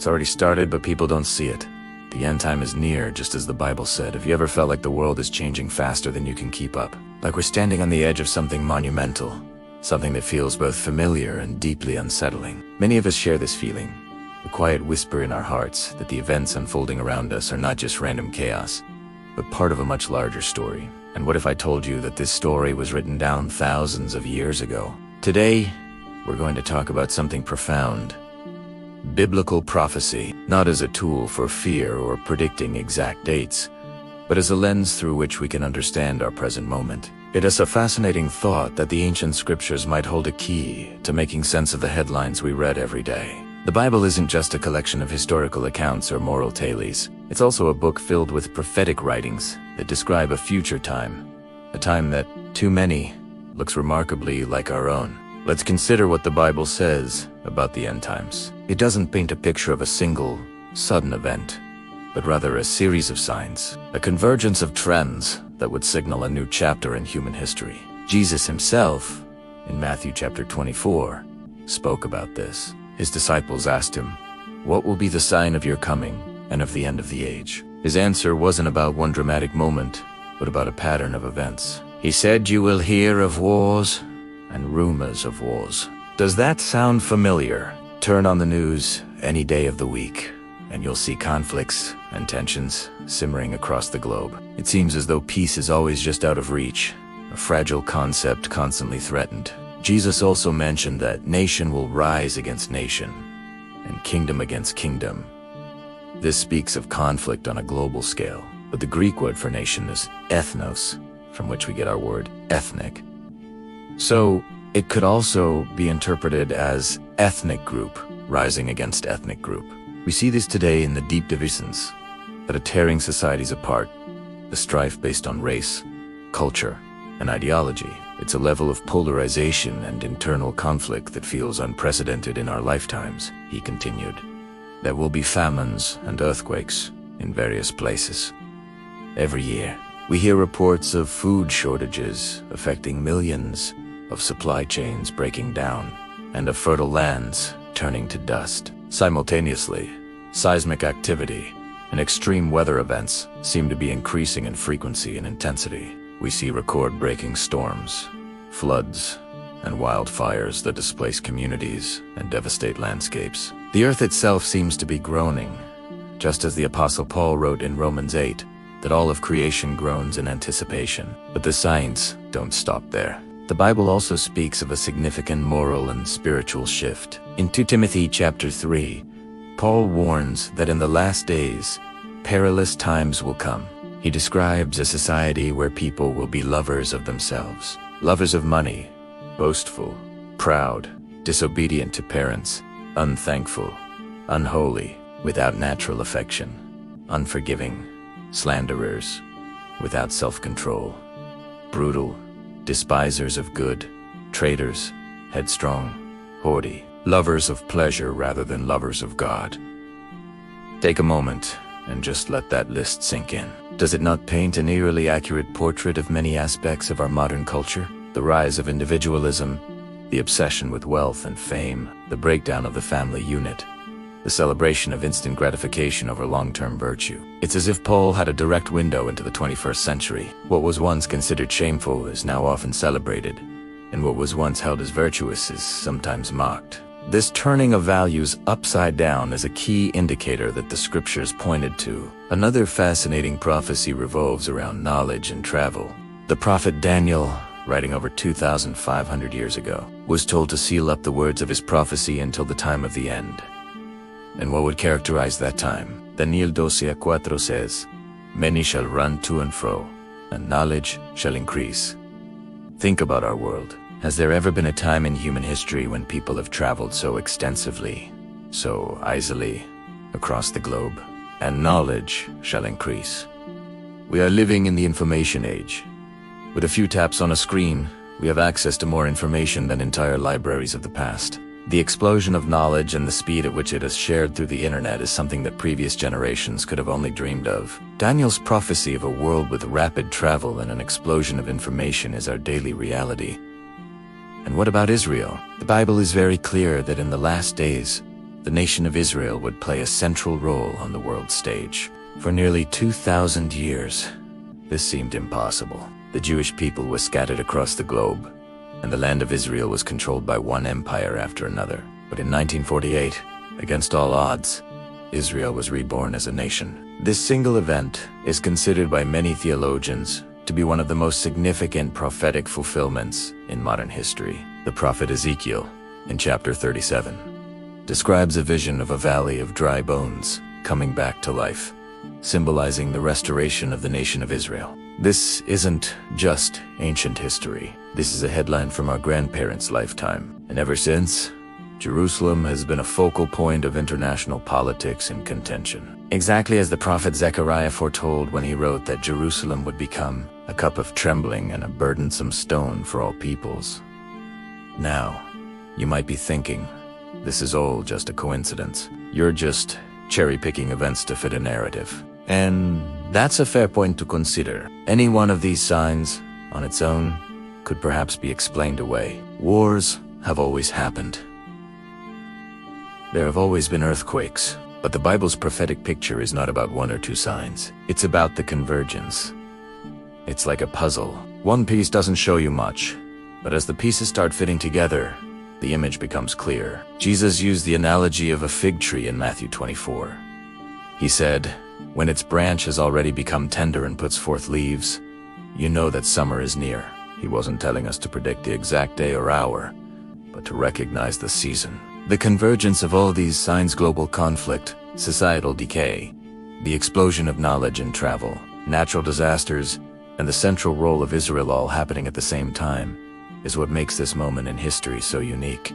It's already started, but people don't see it. The end time is near, just as the Bible said. Have you ever felt like the world is changing faster than you can keep up? Like we're standing on the edge of something monumental, something that feels both familiar and deeply unsettling. Many of us share this feeling, a quiet whisper in our hearts that the events unfolding around us are not just random chaos, but part of a much larger story. And what if I told you that this story was written down thousands of years ago? Today, we're going to talk about something profound. Biblical prophecy, not as a tool for fear or predicting exact dates, but as a lens through which we can understand our present moment. It is a fascinating thought that the ancient scriptures might hold a key to making sense of the headlines we read every day. The Bible isn't just a collection of historical accounts or moral tales. It's also a book filled with prophetic writings that describe a future time, a time that, to many, looks remarkably like our own. Let's consider what the Bible says about the end times. It doesn't paint a picture of a single, sudden event, but rather a series of signs, a convergence of trends that would signal a new chapter in human history. Jesus himself, in Matthew chapter 24, spoke about this. His disciples asked him, "What will be the sign of your coming and of the end of the age?" His answer wasn't about one dramatic moment, but about a pattern of events. He said, "You will hear of wars and rumors of wars." Does that sound familiar? Turn on the news any day of the week, and you'll see conflicts and tensions simmering across the globe. It seems as though peace is always just out of reach, a fragile concept constantly threatened. Jesus also mentioned that nation will rise against nation, and kingdom against kingdom. This speaks of conflict on a global scale, but the Greek word for nation is ethnos, from which we get our word ethnic. So, it could also be interpreted as ethnic group rising against ethnic group. We see this today in the deep divisions that are tearing societies apart, the strife based on race, culture, and ideology. It's a level of polarization and internal conflict that feels unprecedented in our lifetimes, he continued. There will be famines and earthquakes in various places. Every year, we hear reports of food shortages affecting millions, of supply chains breaking down, and of fertile lands turning to dust. Simultaneously, seismic activity and extreme weather events seem to be increasing in frequency and intensity. We see record-breaking storms, floods, and wildfires that displace communities and devastate landscapes. The earth itself seems to be groaning, just as the Apostle Paul wrote in Romans 8, that all of creation groans in anticipation. But the signs don't stop there. The Bible also speaks of a significant moral and spiritual shift. In 2 Timothy chapter 3, Paul warns that in the last days, perilous times will come. He describes a society where people will be lovers of themselves, lovers of money, boastful, proud, disobedient to parents, unthankful, unholy, without natural affection, unforgiving, slanderers, without self-control, brutal, despisers of good, traitors, headstrong, haughty, lovers of pleasure rather than lovers of God. Take a moment and just let that list sink in. Does it not paint an eerily accurate portrait of many aspects of our modern culture? The rise of individualism, the obsession with wealth and fame, the breakdown of the family unit, the celebration of instant gratification over long-term virtue. It's as if Paul had a direct window into the 21st century. What was once considered shameful is now often celebrated, and what was once held as virtuous is sometimes mocked. This turning of values upside down is a key indicator that the scriptures pointed to. Another fascinating prophecy revolves around knowledge and travel. The prophet Daniel, writing over 2,500 years ago, was told to seal up the words of his prophecy until the time of the end. And what would characterize that time? Daniel 12:4 says, "Many shall run to and fro, and knowledge shall increase." Think about our world. Has there ever been a time in human history when people have traveled so extensively, so easily, across the globe? And knowledge shall increase. We are living in the information age. With a few taps on a screen, we have access to more information than entire libraries of the past. The explosion of knowledge and the speed at which it is shared through the internet is something that previous generations could have only dreamed of. Daniel's prophecy of a world with rapid travel and an explosion of information is our daily reality. And what about Israel? The Bible is very clear that in the last days, the nation of Israel would play a central role on the world stage. For nearly 2,000 years, this seemed impossible. The Jewish people were scattered across the globe, and the land of Israel was controlled by one empire after another. But in 1948, against all odds, Israel was reborn as a nation. This single event is considered by many theologians to be one of the most significant prophetic fulfillments in modern history. The prophet Ezekiel, in chapter 37, describes a vision of a valley of dry bones coming back to life, symbolizing the restoration of the nation of Israel. This isn't just ancient history. This is a headline from our grandparents' lifetime. And ever since, Jerusalem has been a focal point of international politics and contention. Exactly as the prophet Zechariah foretold when he wrote that Jerusalem would become a cup of trembling and a burdensome stone for all peoples. Now, you might be thinking, this is all just a coincidence. You're just cherry-picking events to fit a narrative. And that's a fair point to consider. Any one of these signs, on its own, could perhaps be explained away. Wars have always happened. There have always been earthquakes, but the Bible's prophetic picture is not about one or two signs. It's about the convergence. It's like a puzzle. One piece doesn't show you much, but as the pieces start fitting together, the image becomes clear. Jesus used the analogy of a fig tree in Matthew 24. He said, "When its branch has already become tender and puts forth leaves, you know that summer is near." He wasn't telling us to predict the exact day or hour, but to recognize the season. The convergence of all these signs, global conflict, societal decay, the explosion of knowledge and travel, natural disasters, and the central role of Israel all happening at the same time, is what makes this moment in history so unique.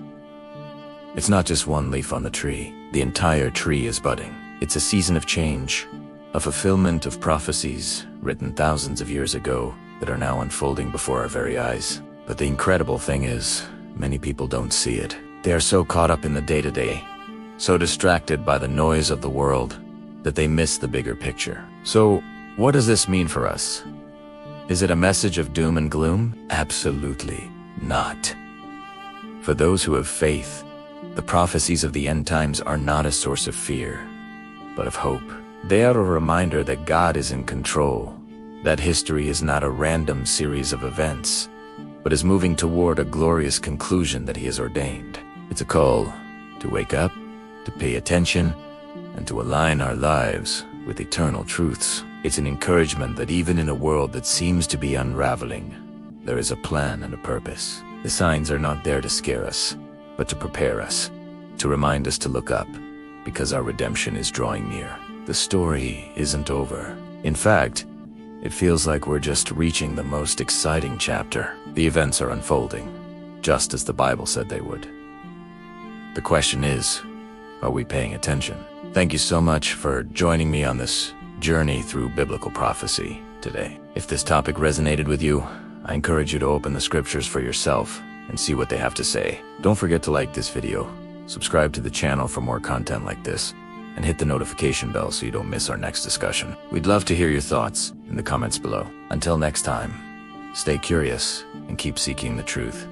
It's not just one leaf on the tree. The entire tree is budding. It's a season of change, a fulfillment of prophecies written thousands of years ago that are now unfolding before our very eyes. But the incredible thing is, many people don't see it. They are so caught up in the day-to-day, so distracted by the noise of the world, that they miss the bigger picture. So, what does this mean for us? Is it a message of doom and gloom? Absolutely not. For those who have faith, the prophecies of the end times are not a source of fear, but of hope. They are a reminder that God is in control, that history is not a random series of events, but is moving toward a glorious conclusion that He has ordained. It's a call to wake up, to pay attention, and to align our lives with eternal truths. It's an encouragement that even in a world that seems to be unraveling, there is a plan and a purpose. The signs are not there to scare us, but to prepare us, to remind us to look up, because our redemption is drawing near. The story isn't over. In fact, it feels like we're just reaching the most exciting chapter. The events are unfolding, just as the Bible said they would. The question is, are we paying attention? Thank you so much for joining me on this journey through biblical prophecy today. If this topic resonated with you, I encourage you to open the scriptures for yourself and see what they have to say. Don't forget to like this video, subscribe to the channel for more content like this, and hit the notification bell so you don't miss our next discussion. We'd love to hear your thoughts in the comments below. Until next time, stay curious and keep seeking the truth.